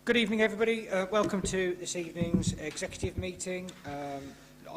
Good evening, everybody. Welcome to this evening's executive meeting.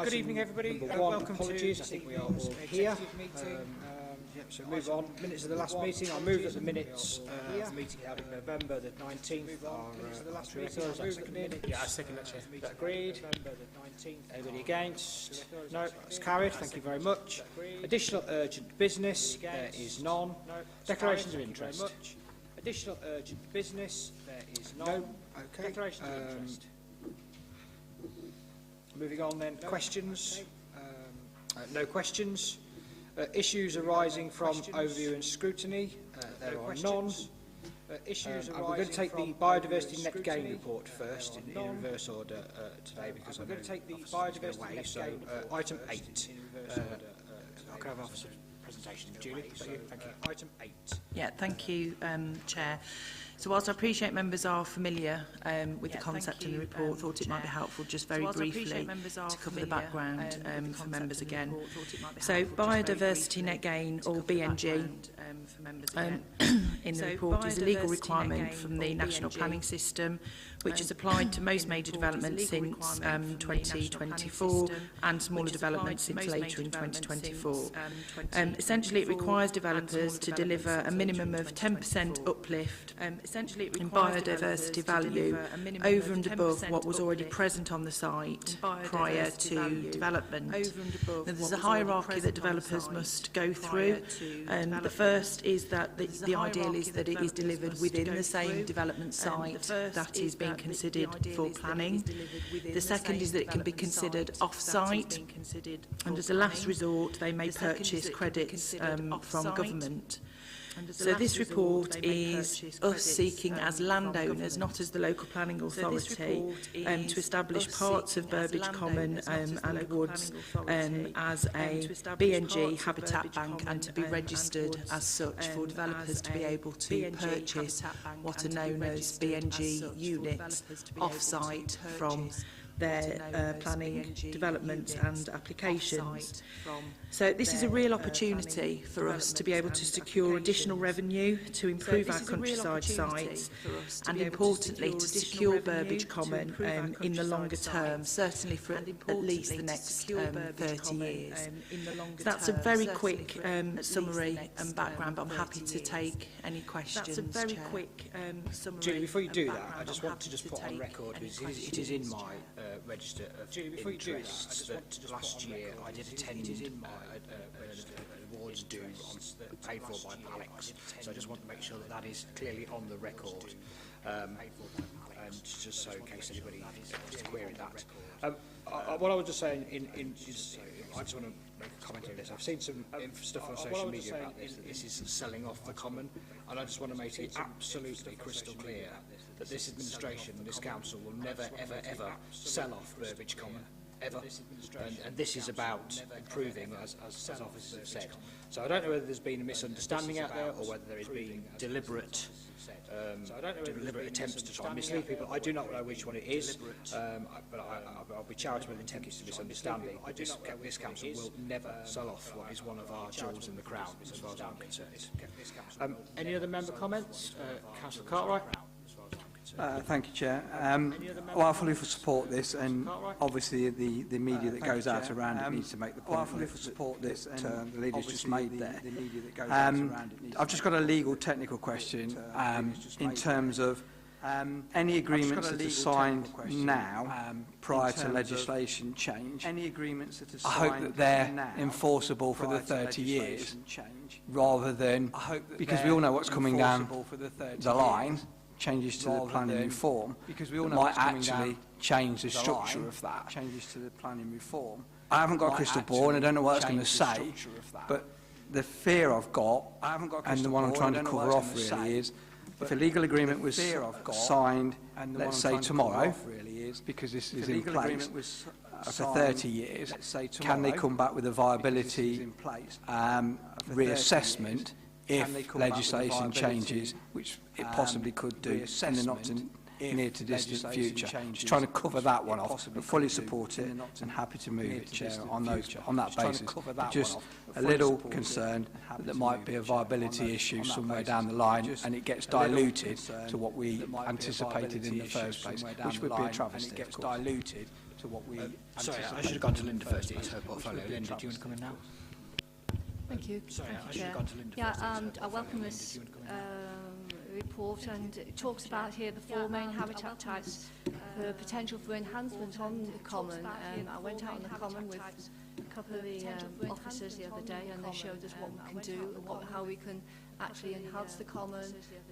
Good evening, everybody. Welcome apologies. To I think we are all here. So move on. Minutes of the last meeting. I move that the minutes of the meeting held in November the 19th are Yeah, I second that, Chair. Is that agreed? Anybody against? No, that's carried. Thank you very much. Additional urgent business. There is none. Declarations of interest. Additional urgent business. There is none. No. Okay. Declarations of interest. Moving on then. Questions? No questions. Issues arising from overview and scrutiny. There are none. We're going to take the biodiversity net gain report first in reverse order today because I'm going to take the biodiversity net gain. So item 8. I can have officer presentation. Julie, thank you. Item 8. Yeah, thank you, Chair. So whilst I appreciate members are familiar with the concept in the report, thought it might be helpful just very briefly to cover the background for members again. So biodiversity net gain, or BNG, in the report is a legal requirement from the National Planning System, which is applied to most major developments since 2024 and smaller developments since later in 2024. Essentially, it requires developers to deliver a minimum of 10% uplift in biodiversity value over and above what was already present on the site prior to development. Now, there's a hierarchy that developers must go through, and the first is that the ideal is that it is delivered within the same development site that is being considered for planning. The second is that it can be considered off-site, and as a last resort they may purchase credits from government. So this report is us seeking as landowners, not as the local planning authority, to establish parts of Burbage Common and Woods as a BNG habitat bank and to be registered as such for developers to be able to purchase what are known as BNG units off-site from their planning, developments and applications. So this is a real opportunity for us to be able to secure additional revenue to improve our countryside sites and importantly to secure Burbage Common in the longer term, certainly for at least the next 30 years. So that's a very quick summary and background, but I'm happy to take any questions. That's a very quick summary. Julie, before you do that, I just want to put on record, it is in my register of interests that last year I did attend an awards due paid for by Alex, so I just want to make sure that that is clearly on the record, and just so in case anybody wants to query that. What I was just saying is I just want to make a comment on this. I've seen some stuff on social media about this, that this is selling off the common, and I just want to make it absolutely crystal clear that this administration and this council will never, ever, ever sell off Burbage Common, ever. And this is about improving, as officers have said. So I don't know whether there's been a misunderstanding out there or whether there has been deliberate attempts to try and mislead people. I do not know which one it is, but I'll be charitable in intending to misunderstanding. But this council will never sell off what is one of our jewels in the crown, as far as I'm concerned. Any other member comments? Councillor Cartwright. Thank you, Chair. Well, I fully support this, and obviously the media that goes out around it needs to make the point that the leader's just made there. I've just got a legal technical question in terms of any agreements that are signed now prior to legislation change. I hope that they're enforceable for the 30 years rather than, because we all know what's coming down the line, changes to the planning reform might actually change the structure of that. Changes to the planning reform. I haven't got a crystal ball and I don't know what it's going to say, but the fear I've got, and the one I'm trying to cover off really is, if a legal agreement was signed, let's say tomorrow, because this is in place for 30 years, can they come back with a viability reassessment if legislation changes, which it possibly could do in the not near to distant future. Just trying to cover that one off, but fully support it and happy to move it, Chair, on that basis. But just a little concerned that there might be a viability issue somewhere down the line and it gets diluted to what we anticipated in the first place, which would be a travesty, of course. Sorry, I should have gone to Linda first. It's her portfolio. Linda, do you want to come in now? Thank you. Sorry, Thank I you, should have Chair. gone to Linda Yeah, first. and I welcome this report, and it talks about here the four main habitat types for potential for enhancement on the common. I went out on the common with a couple of the officers the other day, and they showed us what we can do, how we can actually enhance the common,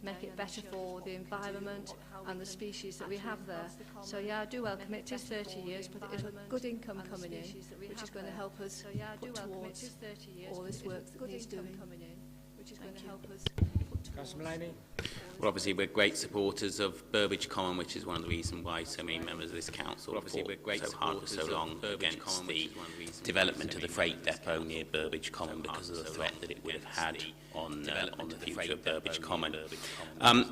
make it better for the environment and the species that we have there. So yeah, I do welcome it. It is 30 years, but it is a good income coming in, which is going to help us put towards all this work that needs doing. Councillor Mulaney? Well, obviously, we're great supporters of Burbage Common, which is one of the reasons why so many members of this council have fought so hard for so long against the development of the freight depot near Burbage Common because of the threat that it would have had on the future of Burbage Common.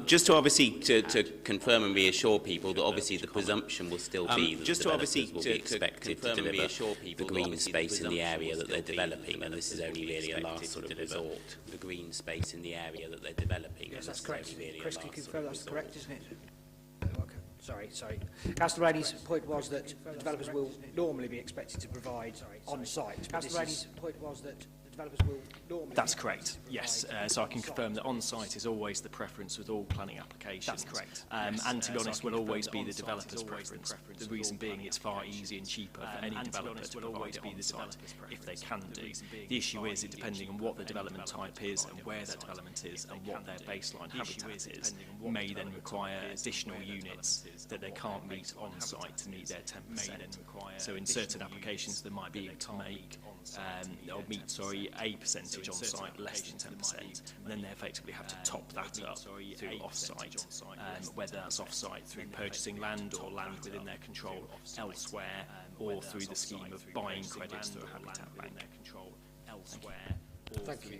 Just to obviously to confirm and reassure people that obviously the presumption will still be that developers will be expected to deliver the green space in the area that they're developing, and this is only really a last sort of resort. The green space in the area that they're developing. Yes, that's correct. Chris, can you confirm that's correct, isn't it? Okay. Sorry. Councillor Rainey's point was that the developers will normally be expected to provide on-site. Councillor Rainey's point was that the developers will normally... That's correct, yes. So I can confirm that on-site is always the preference with all planning applications. That's correct. And to be honest, will always be the developer's preference. The reason being it's far easier and cheaper for any developer to provide it on-site if they can do. The issue is, depending on what the development type is and where that development is and what their baseline habitat is, may then require additional units that they can't meet on-site to meet their 10%. So in certain applications they might be able to make or meet, a percentage on site less than 10%, and then they effectively have to top that up through off-site, whether that's off-site through purchasing land or land within their control elsewhere, or through the scheme of buying credits through a habitat bank. Thank you.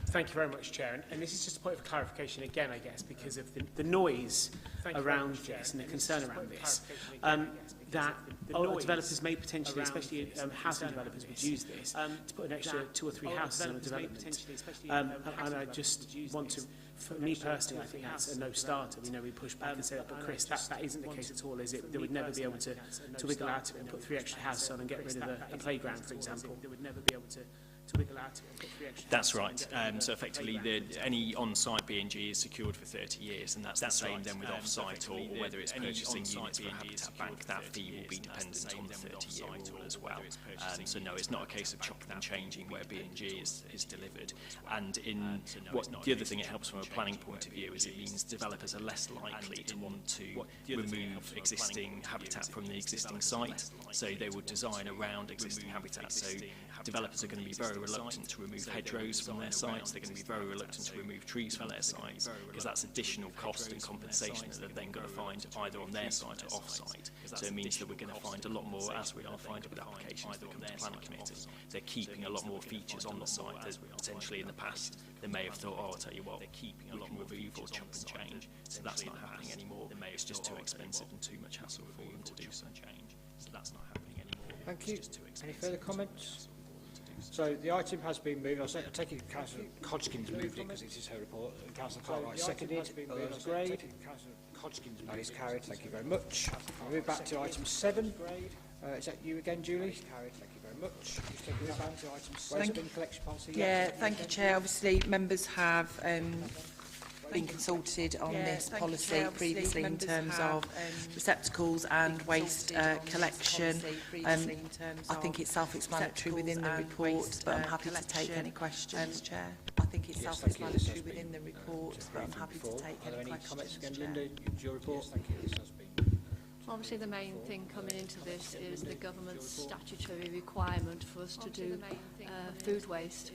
Thank you very much, Chair. And this is just a point of clarification again, I guess, because of the noise around this and the concern around this. That developers may potentially, especially housing developers, would use this to put an extra 2 or 3 houses on a development. And I just want to, for me personally, I think that's a no-starter. We know we push back and say that, but Chris, that isn't the case at all, is it? They would never be able to wiggle out of it and put 3 extra houses on and get rid of the playground, for example. They would never be able to wiggle out of it and put 3 extra That's right. So effectively, any on-site B&G is secured for 30 years, and that's the same then with off-site or whether it's purchasing units for a habitat bank. That fee will be dependent on the 30-year rule as well. So no, it's not a case of chopping and changing where B&G is delivered. And in the other thing it helps from a planning point of view is it means developers are less likely to want to remove existing habitat from the existing site. So they will design around existing habitat. So developers are going to be very reluctant to remove hedgerows from their sites. They're going to be very reluctant to remove trees from their sites because that's additional cost and compensation that they're then going to find either on their site or off-site. So it means that we're going to find a lot more, as we are finding with applications that come to planning committee, they're keeping a lot more features on the site that potentially in the past they may have thought, oh, I'll tell you what, we can remove or chop and change. So that's not happening anymore. It's just too expensive and too much hassle for them to do so. So that's not happening anymore. Thank you. Any further comments? So the item has been moved. I'll take it Councillor Hodgkins moved it because it is her report. Councillor Cartwright seconded. Those grade. That is carried. Thank you very much. I'll move back to item 7. Is that you again, Julie? Carried. Thank you very much. Just taking that back to item 7. Collection policy. Yeah, thank you, Chair. Obviously, members have been consulted on this policy previously in terms of receptacles and waste collection. I think it's self-explanatory within the report, but I'm happy to take any questions, Chair. I think it's self-explanatory within the report, but I'm happy to take any questions. Are there any comments again, Linda? Your report. Thank you. This has been. Obviously, the main thing coming into this is the government's statutory requirement for us to do food waste.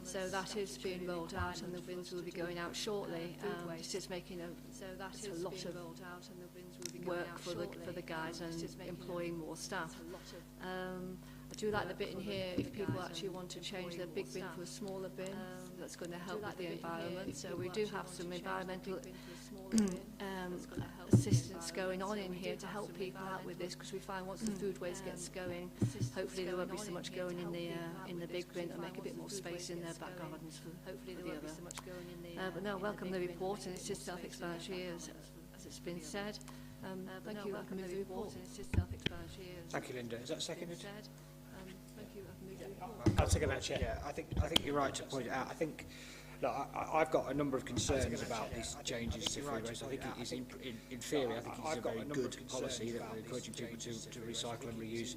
So that is being rolled out, and the bins will be going out shortly. This is making a lot of work for the guys and employing more staff. I do like the bit in here, if people actually want to change their big bin for a smaller bin, that's going to help with the environment. So we do have some environmental assistance going on in here to help people out with this, because we find once the food waste gets going, hopefully there won't be so much going in the big bin, and make a bit more space in their back gardens for hopefully there won't be so much going in the but no, welcome the report, and it's just self-explanatory as it's been said. Thank you. Welcome the report. It's just self-explanatory. Thank you, Linda. Is that seconded? Thank you. I'll second that, Chair. Yeah, I think you're right to point it out. I think, look, I've got a number of concerns about these changes to food waste. I think it is, in theory, I think it's a very good policy that we're encouraging people to recycle and reuse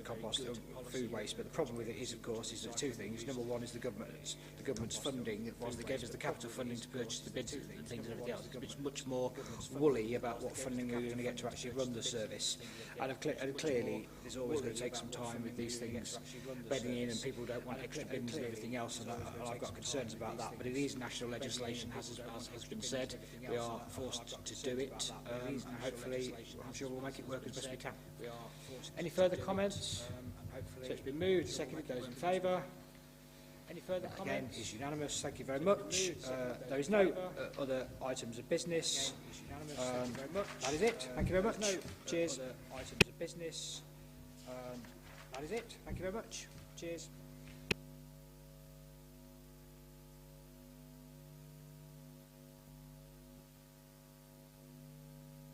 compost food waste. But the problem with it is, of course, is that two things. Number one is the government's funding. They gave us the capital funding to purchase the bins and things and everything else. The government's much more woolly about what funding we're going to get to actually run the service. And clearly, there's always going to take some time with these things bedding in, and people don't want extra bins and everything else. And I've got concerns about that. But it is national legislation, as has been said. We are forced to do it, and hopefully, I'm sure we'll make it work as best we can. Any further comments? So it's been moved, seconded. Those in favour? Any further comments? Again, is unanimous. Thank you very much. There is no other items of business. That is it. Thank you very much. Cheers. Items of business. That is it. Thank you very much. Cheers.